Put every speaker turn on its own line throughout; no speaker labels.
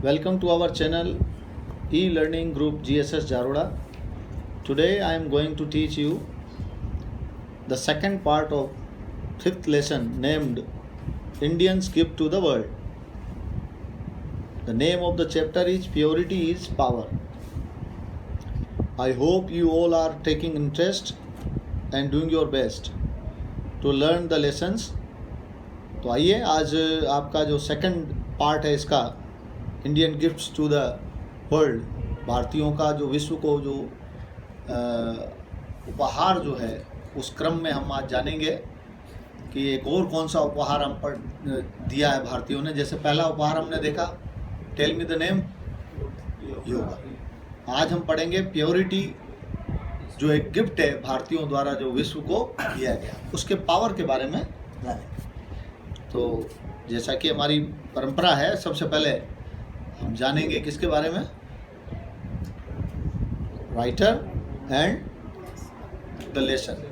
Welcome to our channel e-learning group GSS Jaroda. Today I am going to teach you the second part of fifth lesson named Indians Gift to the World. The name of the chapter is Purity is Power. I hope you all are taking interest and doing your best to learn the lessons. तो आइए आज आपका जो second part है इसका Indian gifts to the world, भारतीयों का जो विश्व को जो उपहार जो है उस क्रम में हम आज जानेंगे कि एक और कौन सा उपहार हम पर दिया है भारतीयों ने। जैसे पहला उपहार हमने देखा tell me the name yoga. आज हम पढ़ेंगे प्योरिटी, जो एक गिफ्ट है भारतीयों द्वारा जो विश्व को दिया गया, उसके पावर के बारे में जानेंगे। तो जैसा कि हमारी परंपरा है, सबसे पहले हम जानेंगे किसके बारे में, राइटर एंड द लेसन।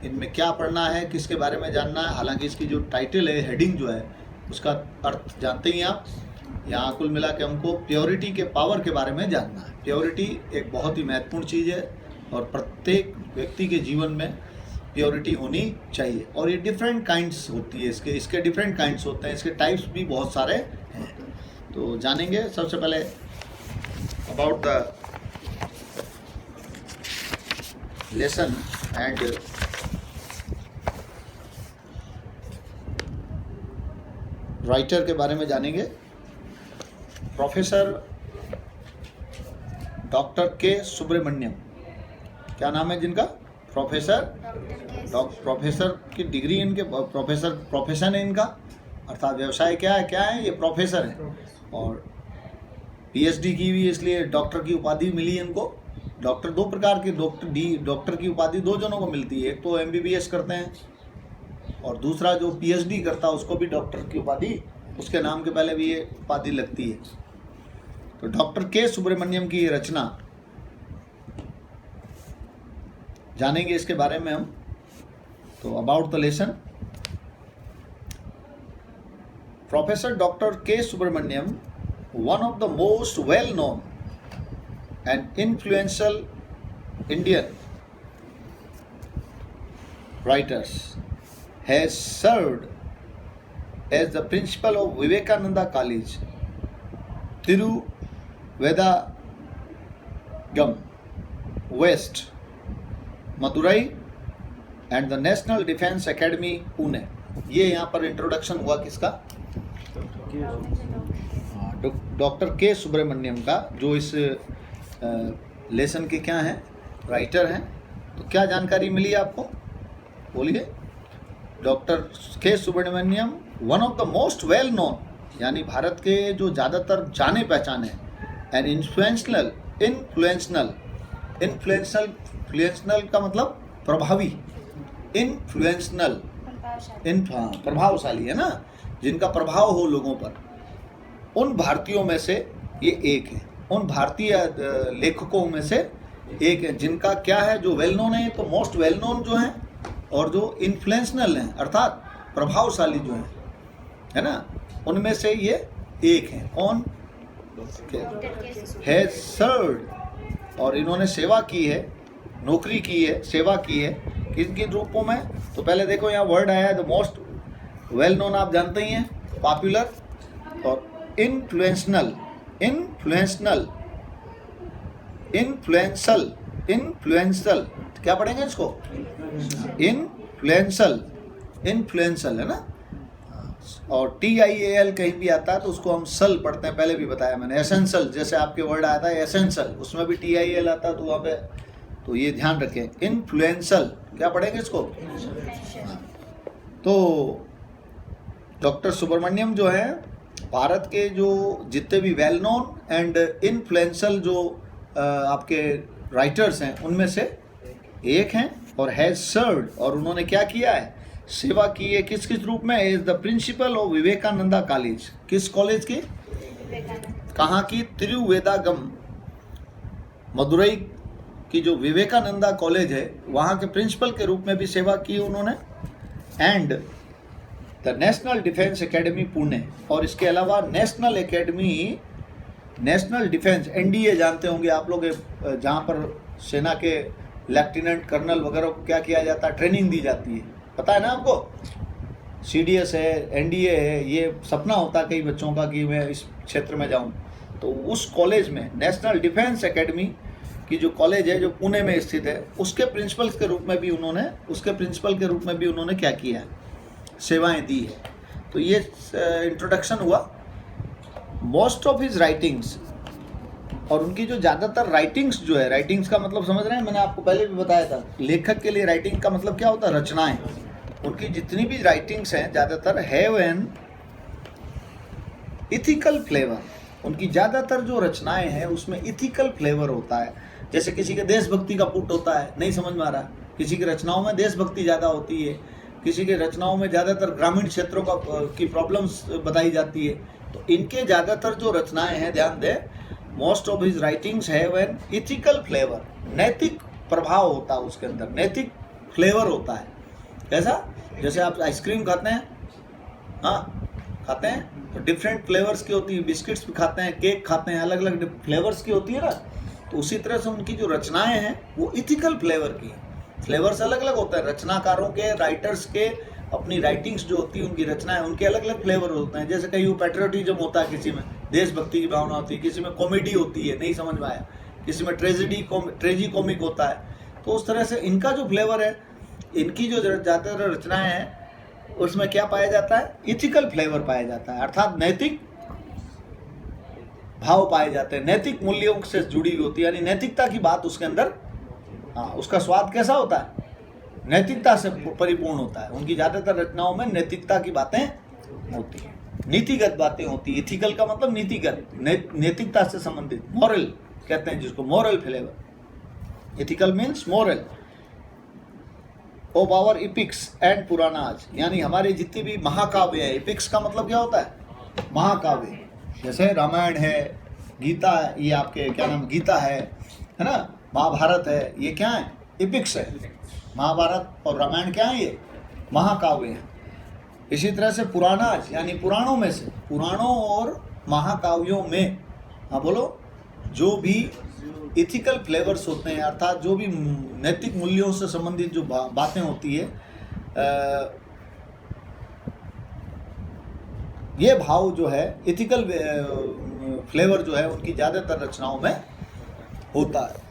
इनमें क्या पढ़ना है, किसके बारे में जानना है। हालांकि इसकी जो टाइटल है, हेडिंग जो है, उसका अर्थ जानते ही आप। यहाँ कुल मिला के हमको प्योरिटी के पावर के बारे में जानना है। प्योरिटी एक बहुत ही महत्वपूर्ण चीज़ है और प्रत्येक व्यक्ति के जीवन में प्योरिटी होनी चाहिए। और ये डिफरेंट काइंड्स होती है, इसके डिफरेंट काइंड्स होते हैं, इसके टाइप्स भी बहुत सारे हैं। तो जानेंगे सबसे पहले about the lesson and writer के बारे में जानेंगे। प्रोफेसर डॉक्टर के सुब्रमण्यम, क्या नाम है जिनका, प्रोफेसर की डिग्री इनके, प्रोफेशन है इनका, अर्थात व्यवसाय क्या है ये प्रोफेसर है। और पीएचडी की भी, इसलिए डॉक्टर की उपाधि मिली इनको। डॉक्टर दो प्रकार के, डॉक्टर की उपाधि दो जनों को मिलती है, एक तो एमबीबीएस करते हैं और दूसरा जो पीएचडी करता है उसको भी डॉक्टर की उपाधि, उसके नाम के पहले भी ये उपाधि लगती है। तो डॉक्टर के सुब्रमण्यम की ये रचना जानेंगे इसके बारे में हम। तो about the lesson, professor doctor K Subramaniam, one of the most well known and influential Indian writers, has served as the principal of Vivekananda College, Tiruvedagam, West, Madurai and the National Defence Academy, Pune। ये यहाँ पर introduction हुआ किसका, doctor K Subramaniam का, जो इस lesson के क्या हैं, राइटर हैं। तो क्या जानकारी मिली आपको, बोलिए। Doctor K Subramaniam, one of the most well known, यानी भारत के जो ज़्यादातर जाने पहचाने, एंड इन्फ्लुएंशनल का मतलब प्रभावी, प्रभावशाली है ना, जिनका प्रभाव हो लोगों पर, उन भारतीयों में से ये एक है, उन भारतीय लेखकों में से एक है, जिनका क्या है, जो वेल नोन है, तो मोस्ट वेल नोन जो है, और जो इन्फ्लुएंशनल हैं अर्थात प्रभावशाली जो हैं, है ना, उनमें से ये एक है। कौन है, सर्व्ड, और इन्होंने सेवा की है, नौकरी की है, सेवा की है, किन किन रूपों में। तो पहले देखो यहाँ वर्ड आया है, द मोस्ट वेल नोन, आप जानते ही हैं, पॉपुलर, और इन्फ्लुएंशनल, क्या पढ़ेंगे इसको, इन्फ्लुएंशल है ना। और TIAL कहीं भी आता है तो उसको हम सल पढ़ते हैं, पहले भी बताया मैंने। एसेंशियल, जैसे आपके वर्ड आता है एसेंशियल, उसमें भी TIAL आता है, तो वहाँ पे तो ये ध्यान रखें, इन्फ्लुएंशल, क्या पढ़ेंगे इसको। तो डॉक्टर सुब्रमण्यम जो है, भारत के जो जितने भी वेल नोन एंड इन्फ्लुएंशल जो आपके राइटर्स हैं, उनमें से एक हैं। और हैज सर्व्ड, और उन्होंने क्या किया है, सेवा की है, किस किस रूप में, as the principal of Vivekananda college. किस कॉलेज की, कहाँ की, तिरुवेदागम, मदुरई की जो विवेकानंदा कॉलेज है, वहाँ के प्रिंसिपल के रूप में भी सेवा की उन्होंने। And the national defence academy Pune, और इसके अलावा national academy national defence, NDA जानते होंगे आप लोग, जहाँ पर सेना के लेफ्टिनेंट कर्नल वगैरह को क्या किया जाता है, ट्रेनिंग दी जाती है, पता है ना आपको। सीडीएस है, एनडीए है, ये सपना होता है कई बच्चों का कि मैं इस क्षेत्र में जाऊं। तो उस कॉलेज में नेशनल डिफेंस एकेडमी की जो कॉलेज है, जो पुणे में स्थित है, उसके प्रिंसिपल के रूप में भी उन्होंने क्या किया है, सेवाएं दी है। तो ये इंट्रोडक्शन हुआ। मोस्ट ऑफ हिज राइटिंग्स, और उनकी जो ज़्यादातर राइटिंग्स जो है, राइटिंग्स का मतलब समझ रहे हैं, मैंने आपको पहले भी बताया था, लेखक के लिए राइटिंग का मतलब क्या होता है, रचनाएं। उनकी जितनी भी राइटिंग्स हैं ज़्यादातर हैव एन इथिकल फ्लेवर। उनकी ज़्यादातर जो रचनाएं हैं उसमें इथिकल फ्लेवर होता है। जैसे किसी के देशभक्ति का पुट होता है, नहीं समझ में आ रहा, किसी की रचनाओं में देशभक्ति ज़्यादा होती है, किसी के रचनाओं में ज़्यादातर ग्रामीण क्षेत्रों की प्रॉब्लम्स बताई जाती है। तो इनके ज़्यादातर जो रचनाएं हैं, ध्यान दें, most of his writings have an ethical flavour. नैतिक प्रभाव होता है उसके अंदर, नैतिक फ्लेवर होता है। कैसा? जैसे आप आइसक्रीम खाते हैं, हाँ खाते हैं, तो डिफरेंट फ्लेवर्स की होती है, बिस्किट्स भी खाते हैं, केक खाते हैं, अलग अलग फ्लेवर्स की होती है ना। तो उसी तरह से उनकी जो रचनाएं हैं वो इथिकल फ्लेवर की हैं। फ्लेवर्स अलग अलग होता है, रचनाकारों के, राइटर्स के अपनी राइटिंग्स जो होती है, उनकी रचनाएं, उनके अलग अलग फ्लेवर होते हैं। जैसे कहीं वो पैट्रियोटिज्म होता है, किसी में देशभक्ति की भावना होती है, किसी में कॉमेडी होती है, नहीं समझ में आया, किसी में ट्रेजी कॉमिक होता है। तो उस तरह से इनका जो फ्लेवर है, इनकी जो ज़्यादातर रचनाएं हैं उसमें क्या पाया जाता है, इथिकल फ्लेवर पाया जाता है, अर्थात नैतिक भाव पाए जाते हैं, नैतिक मूल्यों से जुड़ी हुई होती है, यानी नैतिकता की बात उसके अंदर। हाँ, उसका स्वाद कैसा होता है, नैतिकता से परिपूर्ण होता है। उनकी ज़्यादातर रचनाओं में नैतिकता की बातें होती हैं, नीतिगत बातें होती है। इथिकल का मतलब नीतिगत, नैतिकता से संबंधित, मॉरल कहते हैं जिसको, moral flavour. Ethical means moral. Of our epics and Puranas, यानी हमारे जितने भी महाकाव्य है, इपिक्स का मतलब क्या होता है, महाकाव्य। जैसे रामायण है, गीता है, ये आपके क्या नाम, गीता है ना, महाभारत है, ये क्या है, इपिक्स है। महाभारत और रामायण क्या है, ये महाकाव्य है। इसी तरह से पुराणाज, यानी पुराणों में से, पुराणों और महाकाव्यों में, हाँ बोलो, जो भी इथिकल फ्लेवर्स होते हैं, अर्थात जो भी नैतिक मूल्यों से संबंधित जो बातें होती है, ये भाव जो है, इथिकल फ्लेवर जो है, उनकी ज़्यादातर रचनाओं में होता है।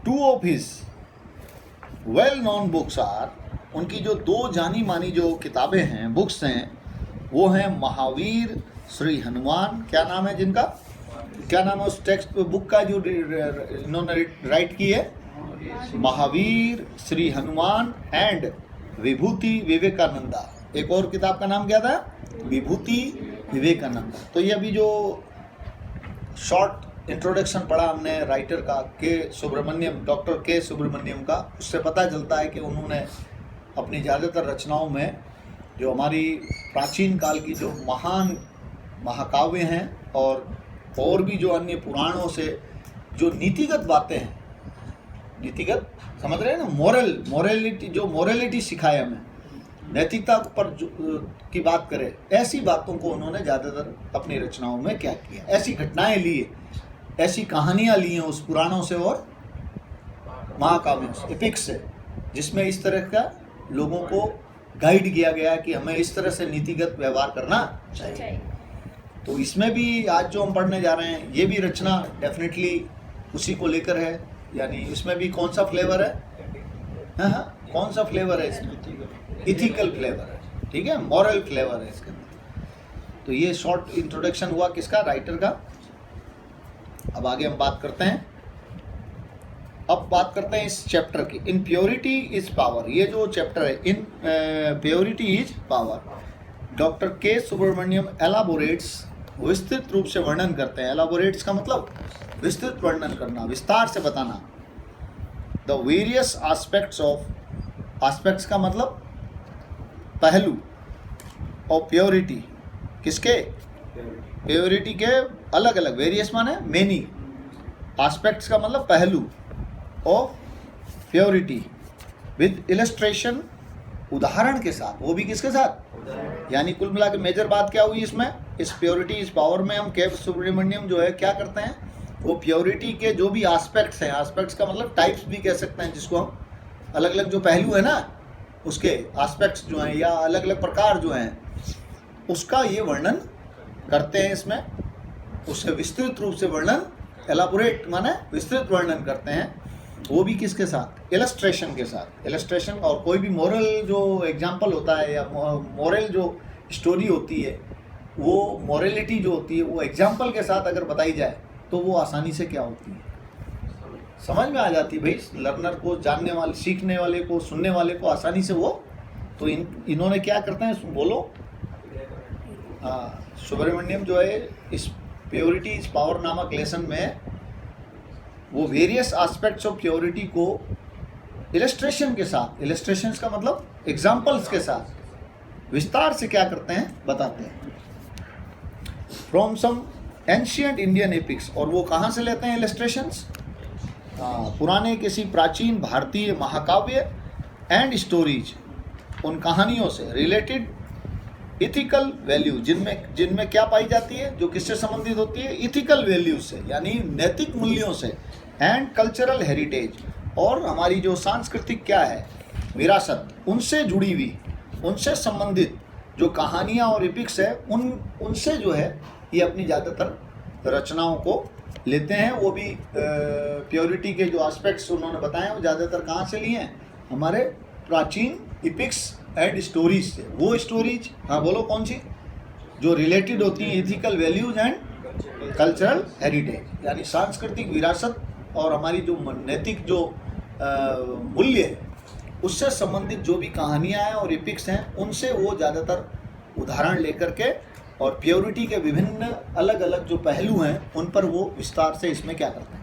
Two of his well known books are, उनकी जो दो जानी मानी जो किताबें हैं, बुक्स हैं, वो हैं महावीर, श्री हनुमान, क्या नाम है जिनका, क्या नाम है उस टेक्स्ट बुक का जो इन्होंने राइट की है, महावीर, श्री हनुमान एंड विभूति विवेकानंदा। एक और किताब का नाम क्या था, विभूति विवेकानंदा। तो ये अभी जो शॉर्ट इंट्रोडक्शन पढ़ा हमने राइटर का, डॉक्टर के सुब्रमण्यम का, उससे पता चलता है कि उन्होंने अपनी ज़्यादातर रचनाओं में जो हमारी प्राचीन काल की जो महान महाकाव्य हैं और भी जो अन्य पुराणों से जो नीतिगत बातें हैं, नीतिगत समझ रहे हैं ना, मोरलिटी सिखाया हमें, नैतिकता पर की बात करें, ऐसी बातों को उन्होंने ज़्यादातर अपनी रचनाओं में क्या किया, ऐसी घटनाएं ली है, ऐसी कहानियां ली हैं उस पुराणों से और महाकाव्यों से, एपिक्स से, जिसमें इस तरह का लोगों को गाइड किया गया कि हमें इस तरह से नीतिगत व्यवहार करना चाहिए। तो इसमें भी आज जो हम पढ़ने जा रहे हैं, ये भी रचना डेफिनेटली उसी को लेकर है, यानी इसमें भी कौन सा फ्लेवर है, हाँ कौन सा फ्लेवर है इसमें, इथिकल फ्लेवर है, ठीक है, मॉरल फ्लेवर है इसके अंदर। तो ये शॉर्ट इंट्रोडक्शन हुआ किसका, राइटर का। अब आगे हम बात करते हैं, अब बात करते हैं इस चैप्टर की, इन प्योरिटी इज पावर। ये जो चैप्टर है, इन purity is power, doctor K Subramaniam एलाबोरेट्स, विस्तृत रूप से वर्णन करते हैं। एलाबोरेट्स का मतलब विस्तृत वर्णन करना, विस्तार से बताना। The various aspects of, aspects का मतलब पहलू, ऑफ प्योरिटी, किसके, प्योरिटी के अलग अलग, वेरियस माने मेनी, एस्पेक्ट्स का मतलब पहलू, ऑफ प्योरिटी, विद इलस्ट्रेशन उदाहरण के साथ, वो भी किसके साथ, यानी कुल मिला के मेजर बात क्या हुई इसमें, इस प्योरिटी इस पावर में हम के सुब्रमण्यम जो है क्या करते हैं, वो प्योरिटी के जो भी एस्पेक्ट्स हैं, एस्पेक्ट्स का मतलब टाइप्स भी कह सकते हैं, जिसको हम अलग अलग जो पहलू है ना उसके एस्पेक्ट्स जो हैं या अलग अलग प्रकार जो हैं उसका ये वर्णन करते हैं इसमें, उससे विस्तृत रूप से वर्णन, एलाबोरेट माने विस्तृत वर्णन करते हैं, वो भी किसके साथ, इलस्ट्रेशन के साथ। इलस्ट्रेशन और कोई भी मोरल जो एग्जाम्पल होता है या मोरल जो स्टोरी होती है, वो मोरलिटी जो होती है वो एग्जाम्पल के साथ अगर बताई जाए तो वो आसानी से क्या होती है, समझ में आ जाती है भाई, लर्नर को, जानने वाले, सीखने वाले को, सुनने वाले को आसानी से वो। तो इन्होंने क्या करते हैं, बोलो। हाँ, सुब्रमण्यम जो है इस प्योरिटी इस पावर नामक लेसन में वो वेरियस एस्पेक्ट्स ऑफ प्योरिटी को इलस्ट्रेशन के साथ, इलस्ट्रेशंस का मतलब एग्जाम्पल्स के साथ विस्तार से क्या करते हैं, बताते हैं। From some ancient Indian epics, और वो कहाँ से लेते हैं इलस्ट्रेशंस, पुराने किसी प्राचीन भारतीय महाकाव्य एंड स्टोरीज, उन कहानियों से रिलेटेड इथिकल वैल्यू, जिनमें क्या पाई जाती है, जो किससे संबंधित होती है, इथिकल वैल्यू से, यानी नैतिक मूल्यों से, एंड कल्चरल हेरिटेज, और हमारी जो सांस्कृतिक क्या है विरासत, उनसे जुड़ी हुई, उनसे संबंधित जो कहानियाँ और एपिक्स है, उनसे जो है ये अपनी ज़्यादातर रचनाओं को लेते हैं। वो भी प्योरिटी के जो एस्पेक्ट्स उन्होंने बताए हैं वो ज़्यादातर कहाँ से लिए हैं, हमारे प्राचीन एपिक्स एंड स्टोरीज से। वो स्टोरीज, हाँ बोलो कौन सी, जो रिलेटेड होती हैं ethical values and cultural heritage, यानी सांस्कृतिक विरासत और हमारी जो नैतिक जो मूल्य है उससे संबंधित जो भी कहानियाँ हैं और एपिक्स हैं, उनसे वो ज़्यादातर उदाहरण लेकर के और प्योरिटी के विभिन्न अलग अलग जो पहलू हैं उन पर वो विस्तार से इसमें क्या करते हैं।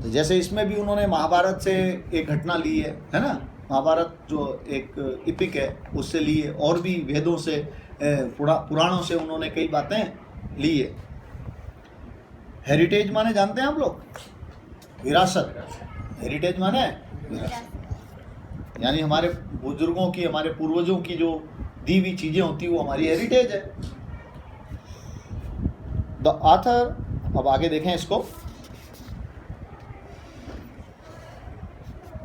तो जैसे इसमें भी उन्होंने महाभारत से एक घटना ली है ना, महाभारत जो एक एपिक है उससे ली है, और भी वेदों से, पुराणों से उन्होंने कई बातें ली है। हेरिटेज माने जानते हैं आप लोग, विरासत, हेरिटेज माने विरासत, यानी हमारे बुजुर्गों की, हमारे पूर्वजों की जो दी हुई चीजें होती है वो हमारी हेरिटेज है। द ऑथर, अब आगे देखें इसको,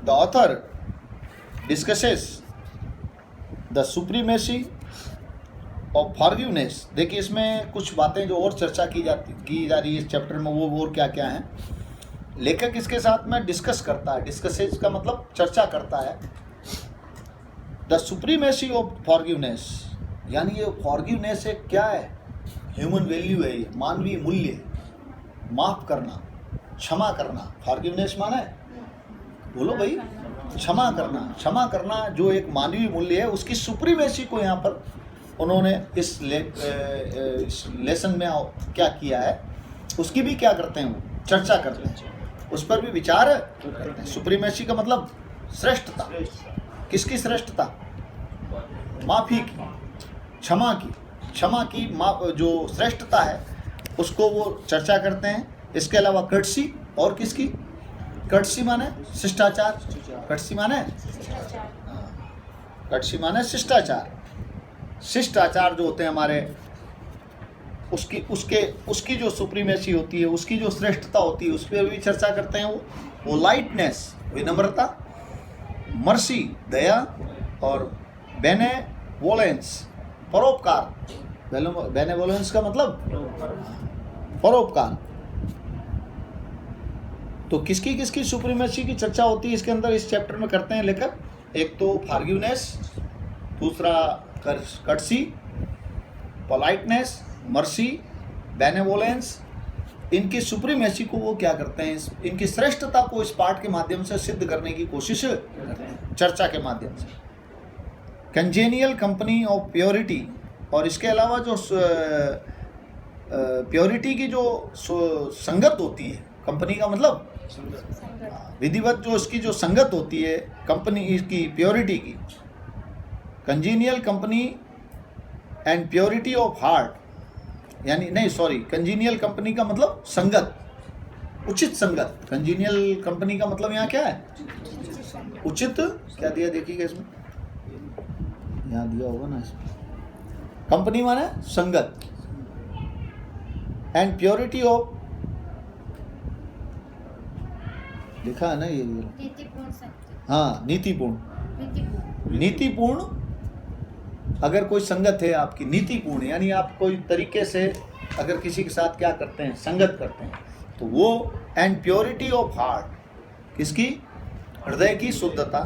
the author discusses the supremacy of forgiveness. देखिए इसमें कुछ बातें जो और चर्चा की जा रही है इस चैप्टर में, वो और क्या क्या है। लेखक इसके साथ में डिस्कस करता है, डिस्कसेस का मतलब चर्चा करता है। द सुप्रीमेसी ऑफ फॉरगिवनेस, यानी ये फॉरगिवनेस एक क्या है, ह्यूमन वैल्यू है, ये मानवीय मूल्य है, माफ करना, क्षमा करना। फॉरगिवनेस माना है, बोलो भाई, क्षमा करना, क्षमा करना जो एक मानवीय मूल्य है, उसकी सुप्रीमेसी को यहाँ पर उन्होंने इस लेसन में क्या किया है, उसकी भी क्या करते हैं, वो चर्चा करते हैं, उस पर भी विचार करते हैं। सुप्रीमेसी का मतलब श्रेष्ठता, किसकी श्रेष्ठता, माफी की, क्षमा की जो श्रेष्ठता है उसको वो चर्चा करते हैं। इसके अलावा कर्टसी, और किसकी, कर्टसी माने शिष्टाचार, कर्टसी माने शिष्टाचार, शिष्टाचार जो होते हैं हमारे, उसकी जो सुप्रीमेसी होती है, उसकी जो श्रेष्ठता होती है, उस पर भी चर्चा करते हैं। वो लाइटनेस, विनम्रता, मर्सी, दया, और बेनेवोलेंस, परोपकार। बेनेवोलेंस का मतलब परोपकार। तो किसकी सुप्रीमेसी की चर्चा होती है इसके अंदर, इस चैप्टर में करते हैं लेखक। एक तो फॉरगिवनेस, दूसरा कर्टसी, पोलाइटनेस, मर्सी, बेनेवोलेंस, इनकी सुप्रीमेसी को वो क्या करते हैं, इनकी श्रेष्ठता को इस पाठ के माध्यम से सिद्ध करने की कोशिश करते हैं, चर्चा के माध्यम से। कंजेनियल कंपनी ऑफ प्योरिटी, और इसके अलावा जो प्योरिटी की जो संगत होती है, कंपनी का मतलब विधिवत जो इसकी जो संगत होती है कंपनी इसकी प्योरिटी की, congenial company and purity of heart, यानी नहीं सॉरी, कंजीनियल कंपनी का मतलब संगत, उचित संगत। कंजीनियल कंपनी का मतलब यहाँ क्या है, उचित क्या दिया देखिएगा इसमें, यहाँ दिया होगा ना इसमें, कंपनी माने संगत, एंड प्योरिटी ऑफ, लिखा है ना ये, हाँ नीतिपूर्ण, नीतिपूर्ण अगर कोई संगत है आपकी, नीतिपूर्ण यानी आप कोई तरीके से अगर किसी के साथ क्या करते हैं, संगत करते हैं, तो वो, एंड प्योरिटी ऑफ हार्ट, किसकी, हृदय की शुद्धता,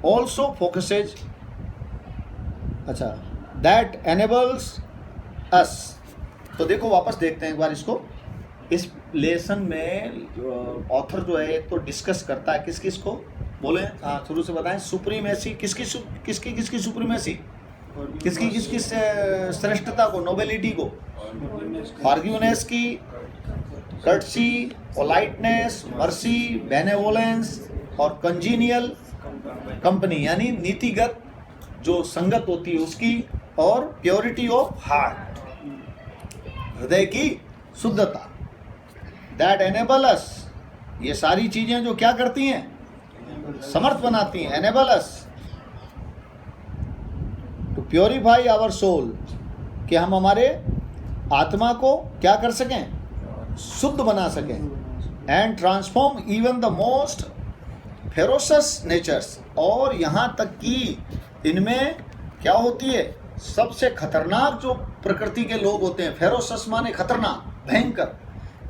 ऑल्सो फोकसेज, अच्छा, दैट एनेबल्स अस। तो देखो वापस देखते हैं एक बार इसको, इस लेसन में ऑथर जो है एक तो डिस्कस करता है किस किस को, बोले हाँ शुरू से बताएं, सुप्रीमेसी, किसकी सुप्रीमेसी, किसकी श्रेष्ठता को, नोबेलिटी को, फॉरगिवनेस की, कर्टसी, पोलाइटनेस, मर्सी, बेनेवोलेंस और कंजीनियल कंपनी यानी नीतिगत जो संगत होती है उसकी, और प्योरिटी ऑफ हार्ट, हृदय की शुद्धता, दैट एनेबल अस, ये सारी चीजें जो क्या करती हैं, समर्थ बनाती हैं, enable us to purify our soul, कि हम हमारे आत्मा को क्या कर सकें, शुद्ध बना सकें, and transform even the most ferocious natures, और यहाँ तक कि इनमें क्या होती है, सबसे खतरनाक जो प्रकृति के लोग होते हैं, फेरोसस माने खतरनाक, भयंकर,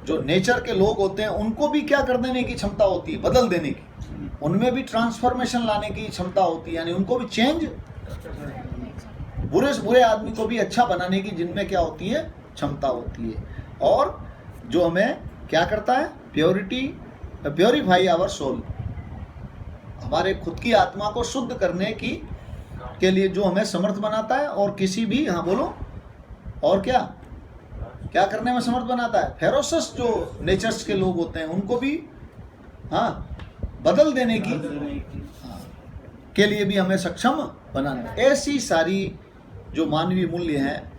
जो नेचर के लोग होते हैं उनको भी क्या कर देने की क्षमता होती है, बदल देने की, उनमें भी ट्रांसफॉर्मेशन लाने की क्षमता होती है, यानी उनको भी चेंज, बुरे से बुरे आदमी को भी अच्छा बनाने की जिनमें क्या होती है, क्षमता होती है, और जो हमें क्या करता है, प्योरीफाई आवर सोल, हमारे खुद की आत्मा को शुद्ध करने की के लिए जो हमें समर्थ बनाता है, और किसी भी, हाँ बोलो, और क्या करने में समर्थ बनाता है, फेरोसस जो नेचर्स के लोग होते हैं उनको भी हाँ बदल देने की हाँ, के लिए भी हमें सक्षम बनाना। ऐसी सारी जो मानवीय मूल्य हैं,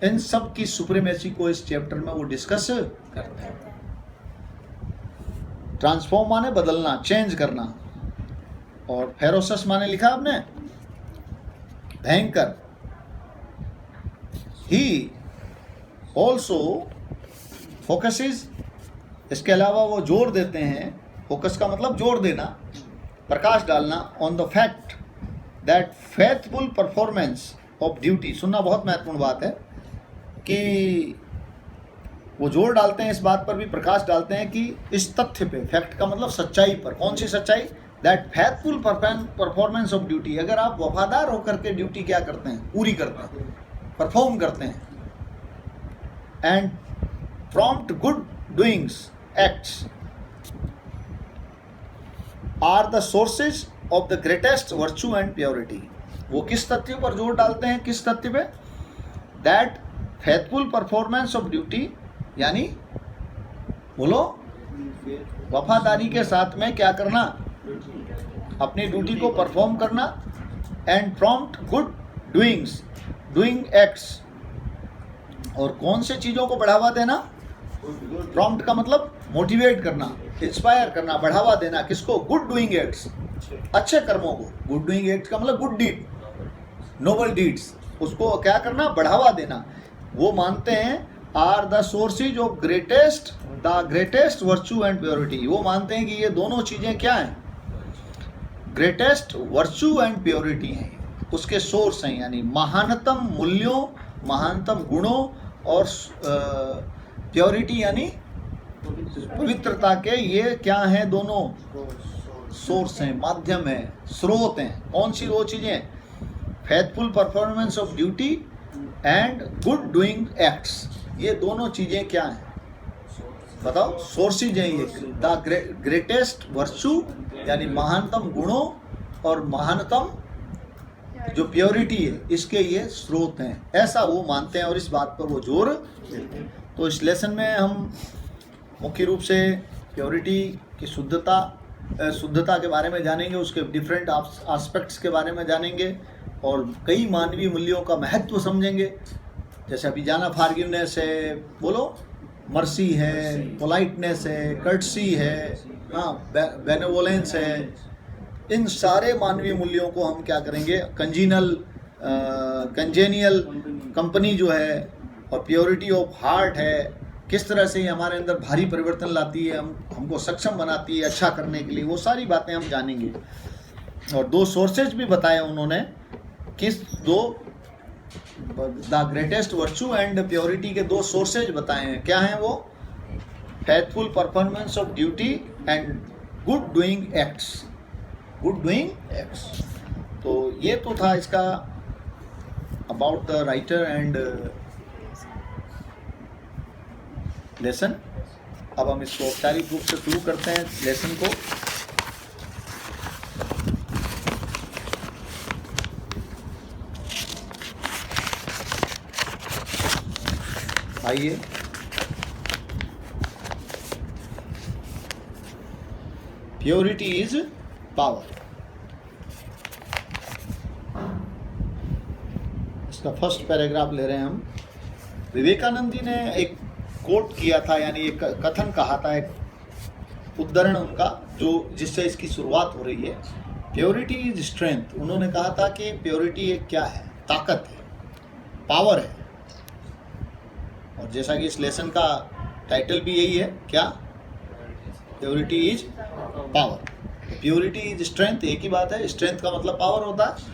इन सब की सुप्रीमेसी को इस चैप्टर में वो डिस्कस करते हैं। ट्रांसफॉर्म माने बदलना, चेंज करना, और फेरोसस माने लिखा आपने भयंकर। ही ऑल्सो फोकसेस, इसके अलावा वो जोर देते हैं, फोकस का मतलब जोर देना, प्रकाश डालना, on the fact that faithful performance of duty, सुनना बहुत महत्वपूर्ण बात है कि वो जोर डालते हैं, इस बात पर भी प्रकाश डालते हैं कि इस तथ्य पे, फैक्ट का मतलब सच्चाई पर, कौन सी सच्चाई, that faithful performance of duty, अगर आप वफादार होकर के ड्यूटी क्या करते हैं, पूरी करते हैं, परफॉर्म करते हैं, and prompt good doings acts are the sources of the greatest virtue and purity. वो किस तथ्य पर जोर डालते हैं, किस तथ्य पे, that faithful performance of duty, यानी बोलो वफादारी के साथ में क्या करना, अपनी ड्यूटी को परफॉर्म करना, and prompt good doings, doing acts, और कौन से चीज़ों को बढ़ावा देना, प्रॉम्प्ट का मतलब मोटिवेट करना, इंस्पायर करना, बढ़ावा देना, किसको, गुड डूइंग एक्ट्स, अच्छे कर्मों को, गुड डूइंग एक्ट्स का मतलब गुड डीड, नोबल डीड्स, उसको क्या करना, बढ़ावा देना। वो मानते हैं are the sources of the greatest virtue and purity, वो मानते हैं कि ये दोनों चीज़ें क्या हैं, ग्रेटेस्ट वर्च्यू एंड प्योरिटी हैं, उसके सोर्स हैं, यानी महानतम मूल्यों, महानतम गुणों, और प्योरिटी यानी पवित्रता के, ये क्या हैं, दोनों सोर्स हैं, माध्यम है, स्रोत हैं। कौन सी वो चीज़ें, faithful performance of duty and good doing acts, ये दोनों चीज़ें क्या हैं, बताओ, सोर्सेज हैं ये, द ग्रेटेस्ट वर्च्यू यानी महानतम गुणों, और महानतम जो प्योरिटी है, इसके ये स्रोत हैं, ऐसा वो मानते हैं, और इस बात पर वो जोर देते हैं। तो इस लेसन में हम मुख्य रूप से प्योरिटी की शुद्धता के बारे में जानेंगे, उसके डिफरेंट एस्पेक्ट्स के बारे में जानेंगे, और कई मानवीय मूल्यों का महत्व समझेंगे। जैसे अभी जाना फॉरगिवनेस है, बोलो मर्सी है, पोलाइटनेस है, कर्टसी है, हाँ, बेनेवोलेंस है। इन सारे मानवीय मूल्यों को हम क्या करेंगे, कंजेनियल कंपनी जो है, और प्योरिटी ऑफ हार्ट है, किस तरह से ये हमारे अंदर भारी परिवर्तन लाती है, हमको सक्षम बनाती है अच्छा करने के लिए, वो सारी बातें हम जानेंगे। और 2 सोर्सेज भी बताए उन्होंने, किस 2 the greatest virtue and purity के 2 सोर्सेज बताए हैं। क्या हैं वो? Faithful performance of duty and good doing acts. Good doing acts. तो ये तो था इसका about the writer and lesson. अब हम इसको औपचारिक रूप से शुरू करते हैं लेसन को। आइए, प्योरिटी इज पावर। इसका फर्स्ट पैराग्राफ ले रहे हैं हम। विवेकानंद जी ने एक कोट किया था, यानी एक कथन कहा था, एक उद्धरण उनका, जो जिससे इसकी शुरुआत हो रही है। Purity is strength. उन्होंने कहा था कि प्योरिटी एक क्या है? ताकत है, पावर है। और जैसा कि इस लेसन का टाइटल भी यही है, क्या? Purity is power. Purity is strength, एक ही बात है। स्ट्रेंथ का मतलब पावर होता है।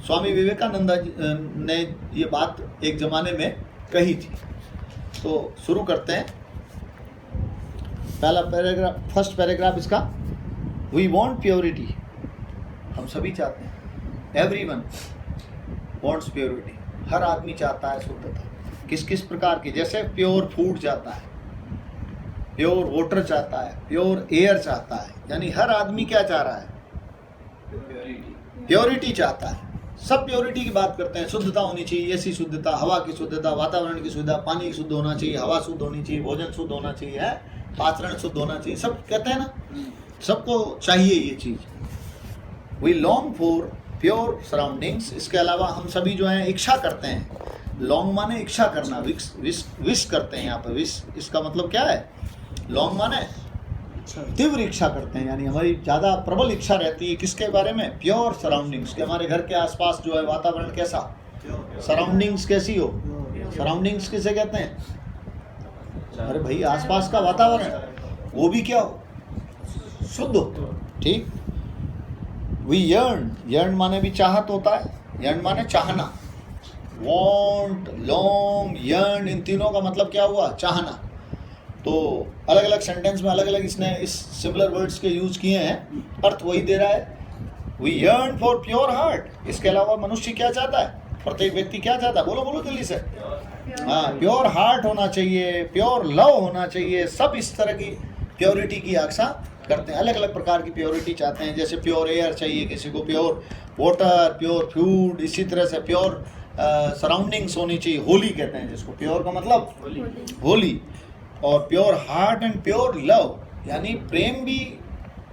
स्वामी विवेकानंद ने ये बात एक ज़माने में कही थी। तो शुरू करते हैं। पहला पैराग्राफ, फर्स्ट पैराग्राफ इसका। We want purity. हम सभी चाहते हैं। Everyone wants purity. हर आदमी चाहता है शुद्धता। किस किस प्रकार की? जैसे प्योर फूड चाहता है, प्योर वाटर चाहता है, प्योर एयर चाहता है। यानी हर आदमी क्या चाह रहा है? प्योरिटी चाहता है। सब प्योरिटी की बात करते हैं। शुद्धता होनी चाहिए, ऐसी शुद्धता, हवा की शुद्धता, वातावरण की शुद्धता, पानी शुद्ध होना चाहिए, हवा शुद्ध होनी चाहिए, भोजन शुद्ध होना चाहिए, है आचरण शुद्ध होना चाहिए। सब कहते हैं ना, सबको चाहिए ये चीज। We long for pure surroundings. इसके अलावा हम सभी जो हैं इच्छा करते हैं। लॉन्ग माने इच्छा करना, विश करते हैं। यहाँ पर विश, इसका मतलब क्या है? लॉन्ग माने तीव्र इच्छा करते हैं, यानी हमारी ज़्यादा प्रबल इच्छा रहती है किसके बारे में? प्योर सराउंडिंग्स के। हमारे घर के आसपास जो है वातावरण कैसा, सराउंडिंग्स कैसी हो? सराउंडिंग्स किसे कहते हैं? अरे भाई, आसपास का वातावरण वो भी क्या हो? शुद्ध हो। ठीक। वी यर्न, यर्न माने भी चाहत होता है। यर्न माने चाहना। वांट, लॉन्ग, यर्न, इन तीनों का मतलब क्या हुआ? चाहना। तो अलग अलग सेंटेंस में अलग अलग इसने इस सिमिलर वर्ड्स के यूज किए हैं, अर्थ वही दे रहा है। We yearn for pure heart. इसके अलावा मनुष्य क्या चाहता है? प्रत्येक व्यक्ति क्या चाहता है? बोलो बोलो जल्दी से। हाँ, प्योर हार्ट होना चाहिए, प्योर लव होना चाहिए। सब इस तरह की प्योरिटी की आशा करते हैं। अलग अलग प्रकार की प्योरिटी चाहते हैं। जैसे प्योर एयर चाहिए किसी को, प्योर वाटर, प्योर फूड। इसी तरह से प्योर सराउंडिंग्स होनी चाहिए। होली कहते हैं जिसको। प्योर का मतलब होली। और pure heart and pure love, यानी प्रेम भी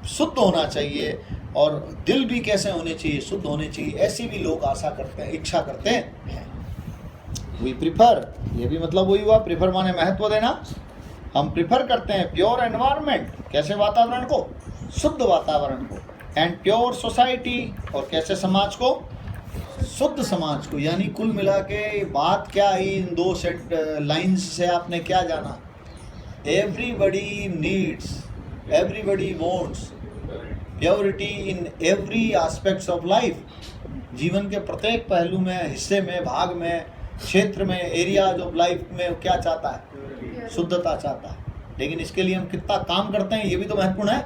शुद्ध होना चाहिए और दिल भी कैसे होने चाहिए? शुद्ध होने चाहिए। ऐसी भी लोग आशा करते हैं, इच्छा करते हैं। वी प्रिफर, ये भी मतलब वही हुआ। प्रिफर माने महत्व देना। हम प्रिफर करते हैं प्योर एनवायरनमेंट, कैसे वातावरण को? शुद्ध वातावरण को। एंड प्योर सोसाइटी, और कैसे समाज को? शुद्ध समाज को। यानी कुल मिला के बात क्या आई इन 2 लाइन्स से? आपने क्या जाना? Everybody needs, everybody wants purity in every aspects of life. जीवन के प्रत्येक पहलू में, हिस्से में, भाग में, क्षेत्र में, एरियाज ऑफ लाइफ में क्या चाहता है? शुद्धता चाहता है। लेकिन इसके लिए हम कितना काम करते हैं, ये भी तो महत्वपूर्ण है।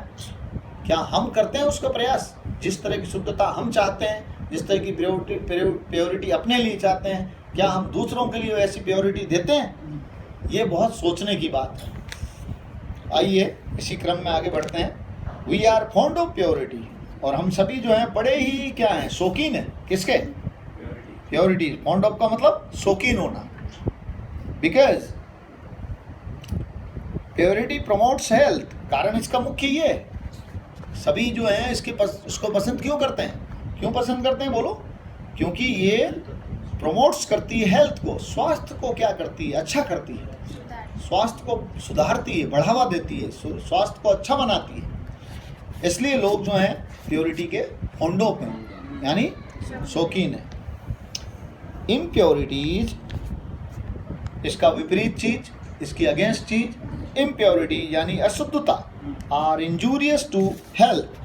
क्या हम करते हैं उसका प्रयास? जिस तरह की शुद्धता हम चाहते हैं, जिस तरह की प्योरिटी अपने लिए चाहते हैं, क्या हम दूसरों के लिए ऐसी प्योरिटी देते हैं? ये बहुत सोचने की बात है। आइए इसी क्रम में आगे बढ़ते हैं। We are fond of purity. और हम सभी जो हैं बड़े ही क्या हैं? शौकीन हैं। किसके? प्योरिटी। फॉन्ड ऑफ का मतलब शौकीन होना। Because purity promotes health. कारण इसका मुख्य ये है, सभी जो हैं इसको पसंद क्यों करते हैं? क्यों पसंद करते हैं बोलो? क्योंकि ये प्रमोट्स करती है हेल्थ को, स्वास्थ्य को। क्या करती है? अच्छा करती है, स्वास्थ्य को सुधारती है, बढ़ावा देती है, स्वास्थ्य को अच्छा बनाती है। इसलिए लोग जो हैं प्योरिटी के होंडों पे यानी शौकीन है। इम्प्योरिटीज इसका विपरीत चीज, इसकी अगेंस्ट चीज, इम्प्योरिटी यानी अशुद्धता आर इंजूरियस टू हेल्थ।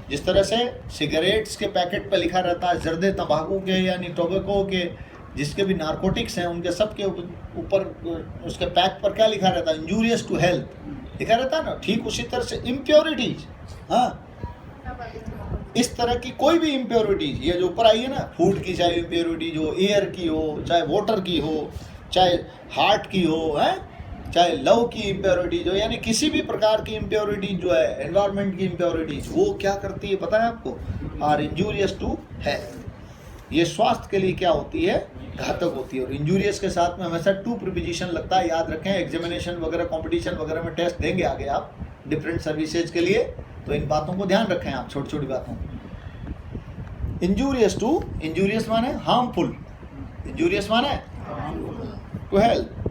जिस तरह से सिगरेट्स के पैकेट पर लिखा रहता है जर्दे तंबाकू के यानी टोबैको के, जिसके भी नारकोटिक्स हैं उनके सब के ऊपर उसके पैक पर क्या लिखा रहता है, इंजूरियस टू हेल्थ लिखा रहता है ना। ठीक उसी तरह से इम्प्योरिटीज, हाँ, इस तरह की कोई भी इम्प्योरिटीज, ये जो ऊपर आई है ना, फूड की चाहे इम्प्योरिटीज हो, एयर की हो, चाहे वाटर की हो, चाहे हार्ट की हो, है, चाहे लव की इम्प्योरिटीज हो, यानी किसी भी प्रकार की इम्प्योरिटीज जो है, एनवायरनमेंट की इम्प्योरिटीज, वो क्या करती है पता है आपको, आर इंजूरियस टू हेल्थ। ये स्वास्थ्य के लिए क्या होती है, घातक होती है। और इंजूरियस के साथ में हमेशा टू प्रीपोजिशन लगता है, याद रखें। एग्जामिनेशन वगैरह, कंपटीशन वगैरह में टेस्ट देंगे आगे आप डिफरेंट सर्विसेज के लिए, तो इन बातों को ध्यान रखें आप, छोटी छोटी बातों। इंजूरियस टू, इंजूरियस माने हार्मफुल, इंजूरियस माने to health.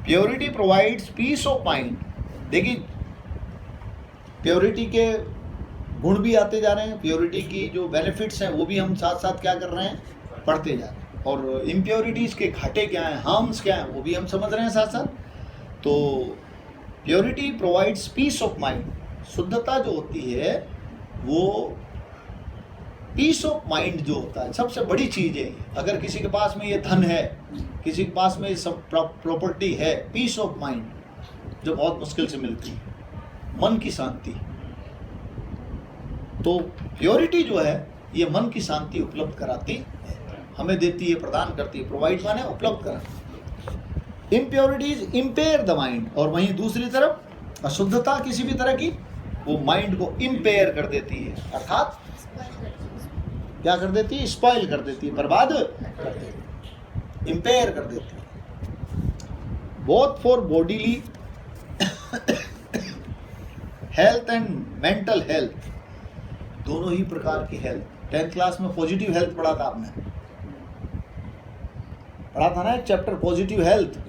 Purity provides peace of mind. देखिए प्योरिटी के गुण भी आते जा रहे हैं, प्योरिटी की जो बेनिफिट्स हैं वो भी हम साथ साथ क्या कर रहे हैं, पढ़ते जा रहे हैं। और इम्प्योरिटीज़ के घाटे क्या हैं, हार्म्स क्या हैं, वो भी हम समझ रहे हैं साथ साथ। तो purity provides peace of mind. शुद्धता जो होती है वो पीस ऑफ माइंड जो होता है, सबसे बड़ी चीज़ है। अगर किसी के पास में ये धन है, किसी के पास में ये सब प्रॉपर्टी है, पीस ऑफ माइंड जो बहुत मुश्किल से मिलती है, मन की शांति। तो प्योरिटी जो है ये मन की शांति उपलब्ध कराती है, हमें देती है, प्रदान करती है। प्रोवाइड माने उपलब्ध कराना। Impurities impair the mind. और वहीं दूसरी तरफ अशुद्धता किसी भी तरह की, वो माइंड को इम्पेयर कर देती है, अर्थात क्या कर देती है, स्पॉइल कर देती है, बर्बाद कर देती है, इम्पेयर कर देती है। Both for bodily health and mental health, दोनों ही प्रकार की हेल्थ। 10th क्लास में पॉजिटिव हेल्थ पढ़ा था आपने, पढ़ा था ना एक चैप्टर पॉजिटिव हेल्थ।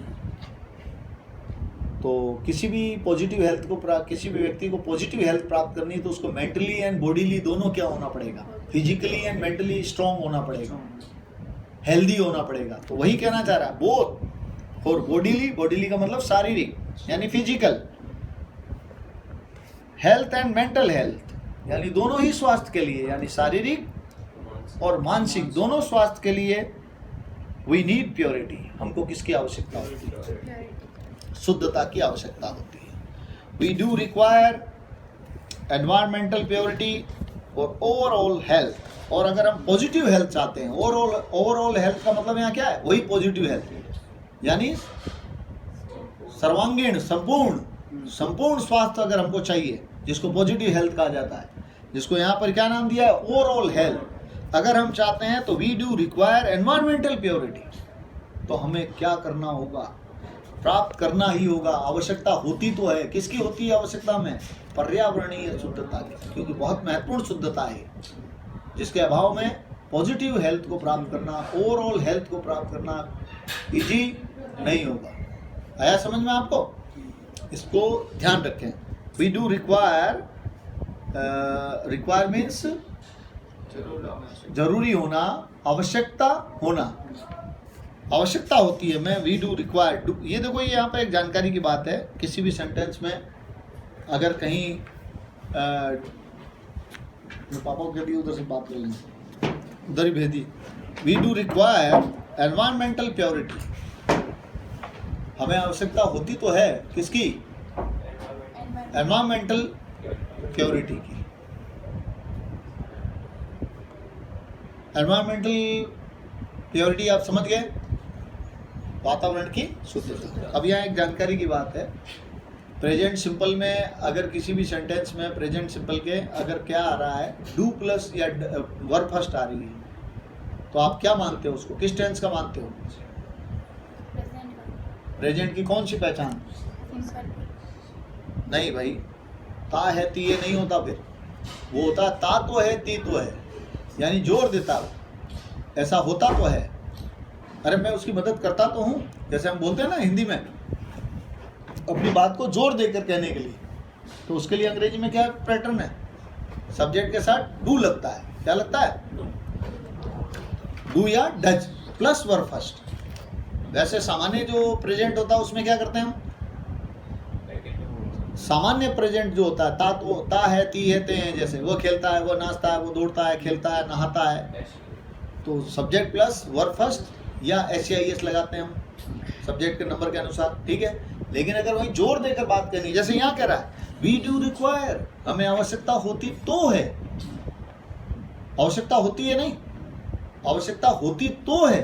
तो किसी भी पॉजिटिव हेल्थ को, किसी भी व्यक्ति को पॉजिटिव हेल्थ प्राप्त करनी है तो उसको मेंटली एंड बॉडीली दोनों क्या होना पड़ेगा, फिजिकली एंड मेंटली स्ट्रॉन्ग होना पड़ेगा, हेल्दी होना पड़ेगा। तो वही कहना चाह रहा है, बोथ फॉर बॉडीली, बॉडीली का मतलब शारीरिक यानी physical health and mental health, यानी दोनों ही स्वास्थ्य के लिए, यानी शारीरिक और मानसिक दोनों स्वास्थ्य के लिए वी नीड प्योरिटी। हमको किसकी आवश्यकता होती है, शुद्धता की आवश्यकता होती है। We do require environmental purity और ओवरऑल हेल्थ। और अगर हम पॉजिटिव हेल्थ चाहते हैं, ओवरऑल हेल्थ का मतलब यहाँ क्या है, वही पॉजिटिव हेल्थ यानी सर्वांगीण, संपूर्ण स्वास्थ्य अगर हमको चाहिए, जिसको पॉजिटिव हेल्थ कहा जाता है, जिसको यहाँ पर क्या नाम दिया है, ओवरऑल हेल्थ अगर हम चाहते हैं तो we do require environmental purity. तो हमें क्या करना होगा, प्राप्त करना ही होगा। आवश्यकता होती तो है, किसकी होती है आवश्यकता में, पर्यावरणीय शुद्धता की, क्योंकि बहुत महत्वपूर्ण शुद्धता है जिसके अभाव में पॉजिटिव हेल्थ को प्राप्त करना, ओवरऑल हेल्थ को प्राप्त करना इजी नहीं होगा। आया समझ में आपको, इसको ध्यान रखें। We do require, require means जरूरी होना, आवश्यकता होना, आवश्यकता होती है। मैं वी डू रिक्वायर, ये देखो ये यहाँ पे एक जानकारी की बात है। किसी भी सेंटेंस में अगर कहीं पापा को कह दिया उधर से बात कर लेंगे, उधर ही भेज दी। We do require environmental purity, हमें आवश्यकता होती तो है किसकी, एनवायरमेंटल प्योरिटी की। एनवायरमेंटल प्योरिटी आप समझ गए, वातावरण की शुद्धता। अब यहाँ एक जानकारी की बात है, प्रेजेंट सिंपल में अगर किसी भी सेंटेंस में प्रेजेंट सिंपल के अगर क्या आ रहा है, डू प्लस या वर्ब फर्स्ट आ रही है, तो आप क्या मानते हो उसको, किस टेंस का मानते हो, प्रेजेंट की कौन सी पहचान, नहीं भाई, ता है ती ये नहीं होता, फिर वो होता ता तो है ती तो है, यानी जोर देता हो, ऐसा होता तो है। अरे मैं उसकी मदद करता तो हूँ, जैसे हम बोलते हैं ना हिंदी में, अपनी बात को जोर देकर कहने के लिए, तो उसके लिए अंग्रेजी में क्या पैटर्न है, सब्जेक्ट के साथ डू लगता है। क्या लगता है? डू या डज प्लस वर्ब फर्स्ट। वैसे सामान्य जो प्रेजेंट होता है उसमें क्या करते हैं हम, सामान्य प्रेजेंट जो होता है ता है, ती है, ते हैं, जैसे वो खेलता है, वो नाचता है, वो दौड़ता है, खेलता है, नहाता है, तो सब्जेक्ट प्लस वर्ब फर्स्ट या SEIS लगाते हैं हम सब्जेक्ट के नंबर के अनुसार, ठीक है। लेकिन अगर वही जोर देकर बात करनी, जैसे यहाँ कह रहा है वी डू रिक्वायर, हमें आवश्यकता होती तो है, आवश्यकता होती है नहीं, आवश्यकता होती तो है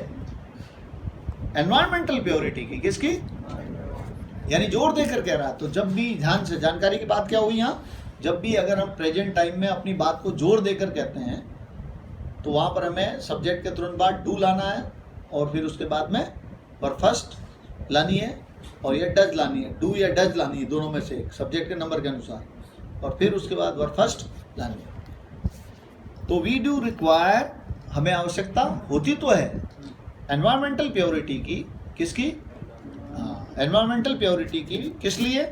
एनवायरमेंटल प्योरिटी की, किसकी, यानी जोर देकर कह रहा है। तो जब भी ध्यान से, जानकारी की बात क्या हुई यहाँ, जब भी अगर हम प्रेजेंट टाइम में अपनी बात को जोर देकर कहते हैं तो वहां पर हमें सब्जेक्ट के तुरंत बाद डू लाना है और फिर उसके बाद में वर्ब फर्स्ट लानी है और ये डज लानी है, डू या डज लानी है, दोनों में से एक, सब्जेक्ट के नंबर के अनुसार, और फिर उसके बाद वर्ब फर्स्ट लानी है। तो वी डू रिक्वायर, हमें आवश्यकता होती तो है एनवायरमेंटल प्योरिटी की, किसकी, एनवायरमेंटल प्योरिटी की, किस लिए,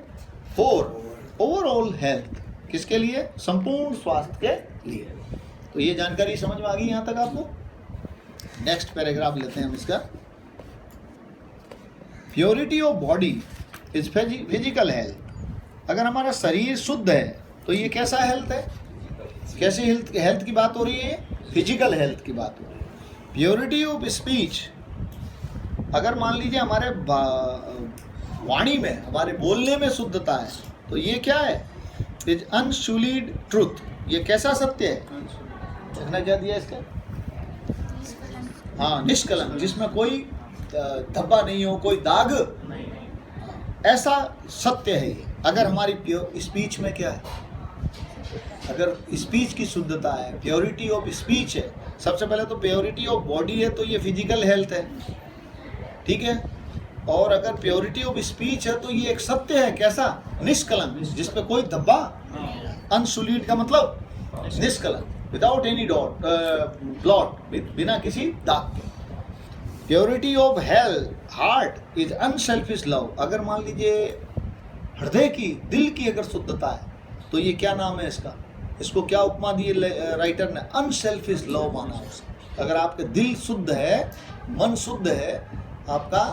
फॉर ओवरऑल हेल्थ, किसके लिए, संपूर्ण स्वास्थ्य के लिए। तो ये जानकारी समझ में आ गई यहाँ तक आपको। नेक्स्ट पैराग्राफ लेते हैं हम इसका। Purity of body is physical health. अगर हमारा शरीर शुद्ध है तो ये कैसा हेल्थ है, कैसी हेल्थ की बात हो रही है, फिजिकल हेल्थ की बात हो रही है। प्योरिटी ऑफ स्पीच, अगर मान लीजिए हमारे वाणी में, हमारे बोलने में शुद्धता है तो ये क्या है, इज अनसुलीड ट्रुथ, ये कैसा सत्य है, लिखना क्या दिया इसका, हाँ, निष्कलंक, जिसमें कोई धब्बा नहीं हो, कोई दाग, ऐसा सत्य है ये। अगर हमारी स्पीच में क्या है, अगर स्पीच की शुद्धता है, प्योरिटी ऑफ स्पीच है, सबसे पहले तो प्योरिटी ऑफ बॉडी है तो ये फिजिकल हेल्थ है, ठीक है। और अगर प्योरिटी ऑफ स्पीच है तो ये एक सत्य है, कैसा, निष्कलंक, जिसपे कोई धब्बा, अनसुलीड का मतलब निष्कलंक, विदाउट एनी डॉट ब्लॉट, बिना किसी दाग के। Purity of health heart is unselfish love, अगर मान लीजिए हृदय की, दिल की अगर शुद्धता है तो ये क्या नाम है इसका, इसको क्या उपमा दी राइटर ने, अनसेल्फिश लव माना उसका। अगर आपका दिल शुद्ध है, मन शुद्ध है आपका,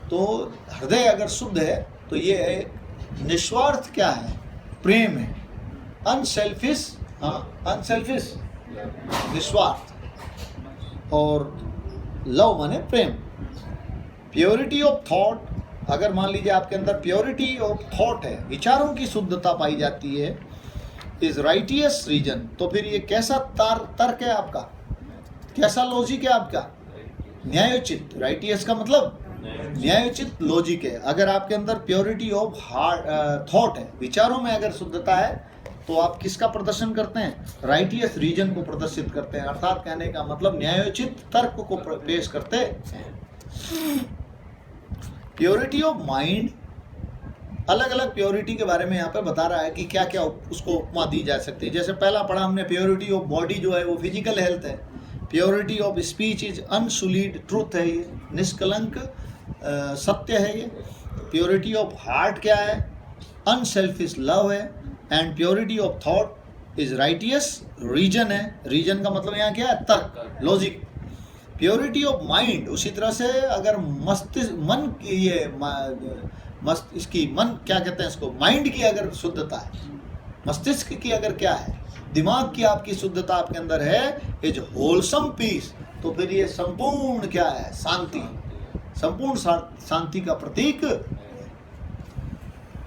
तो हृदय अगर शुद्ध है तो ये है निस्वार्थ, क्या है, प्रेम है, अनसेल्फिश, हाँ, अनसेल्फिश निस्वार्थ, और लव माने प्रेम। प्योरिटी ऑफ थॉट, अगर मान लीजिए आपके अंदर प्योरिटी ऑफ थॉट है, विचारों की शुद्धता पाई जाती है, इज राइटियस रीजन, तो फिर ये कैसा तर्क है आपका, कैसा लॉजिक है आपका, न्यायोचित। राइटियस का मतलब न्यायोचित लॉजिक है। अगर आपके अंदर प्योरिटी ऑफ थॉट है, विचारों में अगर शुद्धता है, तो आप किसका प्रदर्शन करते हैं, राइटियस रीजन को प्रदर्शित करते हैं, अर्थात कहने का मतलब न्यायोचित तर्क को पेश करते हैं। प्योरिटी ऑफ माइंड, अलग अलग प्योरिटी के बारे में यहाँ पे बता रहा है कि क्या क्या उसको उपमा दी जा सकती है। जैसे पहला पढ़ा हमने, प्योरिटी ऑफ बॉडी जो है वो फिजिकल हेल्थ है, purity of speech is unsullied truth है, ये निष्कलंक सत्य है ये। प्योरिटी ऑफ हार्ट क्या है, अनसेल्फिश लव है, and purity of thought is righteous reason है, रीजन का मतलब यहाँ क्या है, तर्क, लॉजिक। प्योरिटी ऑफ माइंड, उसी तरह से अगर मस्तिष्क, मन की, ये इसकी मन क्या कहते हैं इसको, माइंड की अगर शुद्धता है, मस्तिष्क की अगर क्या है, दिमाग की आपकी शुद्धता आपके अंदर है, इज होलसम पीस, तो फिर ये संपूर्ण क्या है, शांति, संपूर्ण शांति का प्रतीक।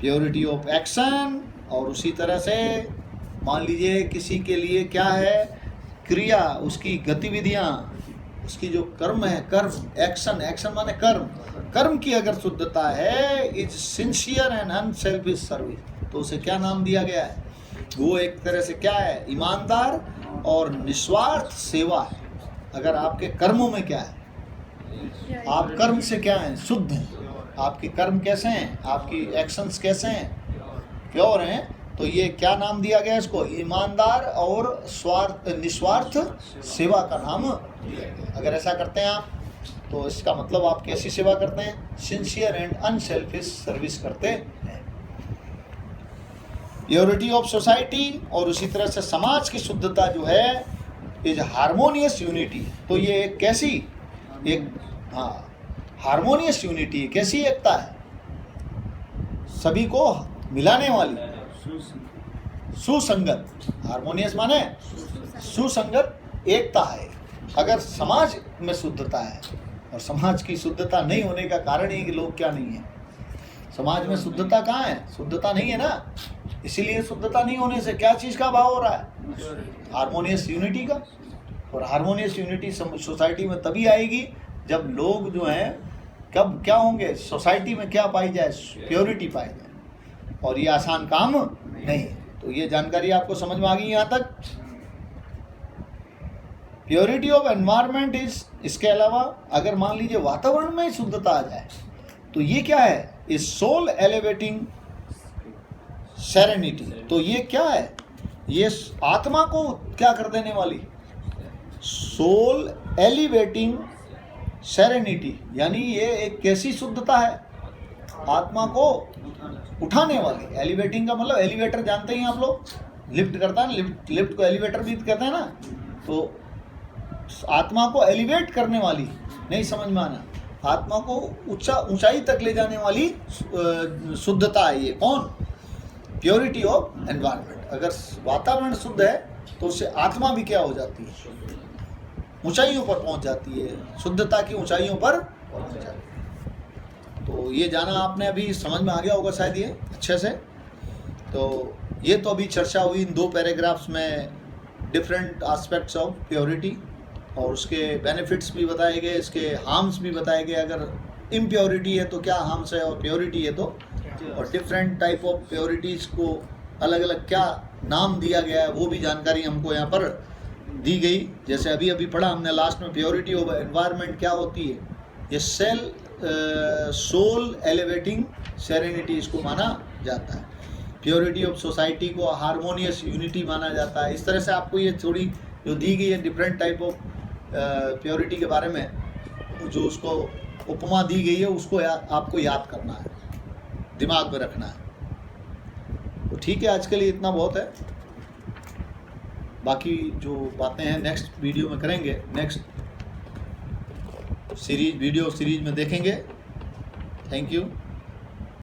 प्योरिटी ऑफ एक्शन, और उसी तरह से मान लीजिए किसी के लिए क्या है, क्रिया, उसकी गतिविधियां, उसकी जो कर्म है, कर्म, एक्शन, एक्शन माने कर्म, कर्म की अगर शुद्धता है, is sincere and unselfish service, तो उसे क्या नाम दिया गया है, वो एक तरह से क्या है, ईमानदार और निस्वार्थ सेवा है। अगर आपके कर्मों में क्या है, आप कर्म से क्या हैं, शुद्ध हैं, आपके कर्म कैसे हैं, आपकी एक्शंस कैसे हैं, प्योर हैं, तो ये क्या नाम दिया गया इसको, ईमानदार और निस्वार्थ सेवा का नाम दिया गया। अगर ऐसा करते हैं आप, तो इसका मतलब आप कैसी सेवा करते हैं, सिंसियर एंड अनसेल्फिश सर्विस करते हैं। प्योरिटी ऑफ सोसाइटी और उसी तरह से समाज की शुद्धता जो है इज हारमोनियस यूनिटी। तो ये एक कैसी एक हारमोनियस यूनिटी है, कैसी एकता है, सभी को मिलाने वाली, सुसंगत। हारमोनियस माने सुसंगत एकता है। अगर समाज में शुद्धता है, और समाज की शुद्धता नहीं होने का कारण ही कि लोग क्या नहीं है, समाज में शुद्धता कहाँ है, शुद्धता नहीं है ना। इसीलिए शुद्धता नहीं होने से क्या चीज़ का अभाव हो रहा है, हारमोनियस यूनिटी का। और हारमोनियस यूनिटी सोसाइटी में तभी आएगी जब लोग जो हैं कब क्या होंगे, सोसाइटी में क्या पाई जाए, प्योरिटी पाई जाए। और ये आसान काम नहीं है। तो ये जानकारी आपको समझ में आ गई यहाँ तक। प्योरिटी ऑफ एनवायरनमेंट इज, इसके अलावा अगर मान लीजिए वातावरण में शुद्धता आ जाए तो ये क्या है, इज सोल एलिवेटिंग सेरेनिटी। तो ये क्या है, ये आत्मा को क्या कर देने वाली, सोल एलिवेटिंग सेरेनिटी, यानी ये एक कैसी शुद्धता है, आत्मा को उठाने वाली। एलिवेटिंग का मतलब, एलिवेटर जानते ही आप लोग, लिफ्ट करता है, लिफ्ट को एलिवेटर भी कहते हैं ना। तो आत्मा को एलिवेट करने वाली, नहीं समझ में आना, आत्मा को ऊंचाई तक ले जाने वाली शुद्धता है ये। कौन, प्योरिटी ऑफ एनवायरनमेंट। अगर वातावरण शुद्ध है तो उससे आत्मा भी क्या हो जाती है, ऊंचाइयों पर पहुंच जाती है, शुद्धता की ऊंचाइयों पर पहुंच जाती है। तो ये जाना आपने अभी समझ में आ गया होगा शायद ये अच्छे से। तो ये तो अभी चर्चा हुई इन 2 पैराग्राफ्स में, डिफरेंट एस्पेक्ट्स ऑफ प्योरिटी, और उसके बेनिफिट्स भी बताए गए, इसके हार्म्स भी बताए गए। अगर इम्प्योरिटी है तो क्या हार्म्स है, और प्योरिटी है तो, और डिफरेंट टाइप ऑफ प्योरिटीज़ को अलग अलग क्या नाम दिया गया है वो भी जानकारी हमको यहाँ पर दी गई। जैसे अभी अभी पढ़ा हमने लास्ट में, प्योरिटी ऑफ एनवायरनमेंट क्या होती है, ये सोल एलिवेटिंग सेरेनिटी इसको माना जाता है। प्योरिटी ऑफ सोसाइटी को हारमोनियस यूनिटी माना जाता है। इस तरह से आपको ये थोड़ी जो दी गई है डिफरेंट टाइप ऑफ प्योरिटी के बारे में, जो उसको उपमा दी गई है उसको आपको याद करना है, दिमाग में रखना है। तो ठीक है, आज के लिए इतना बहुत है। बाकी जो बातें हैं नेक्स्ट वीडियो में करेंगे, नेक्स्ट वीडियो सीरीज में देखेंगे। Thank you.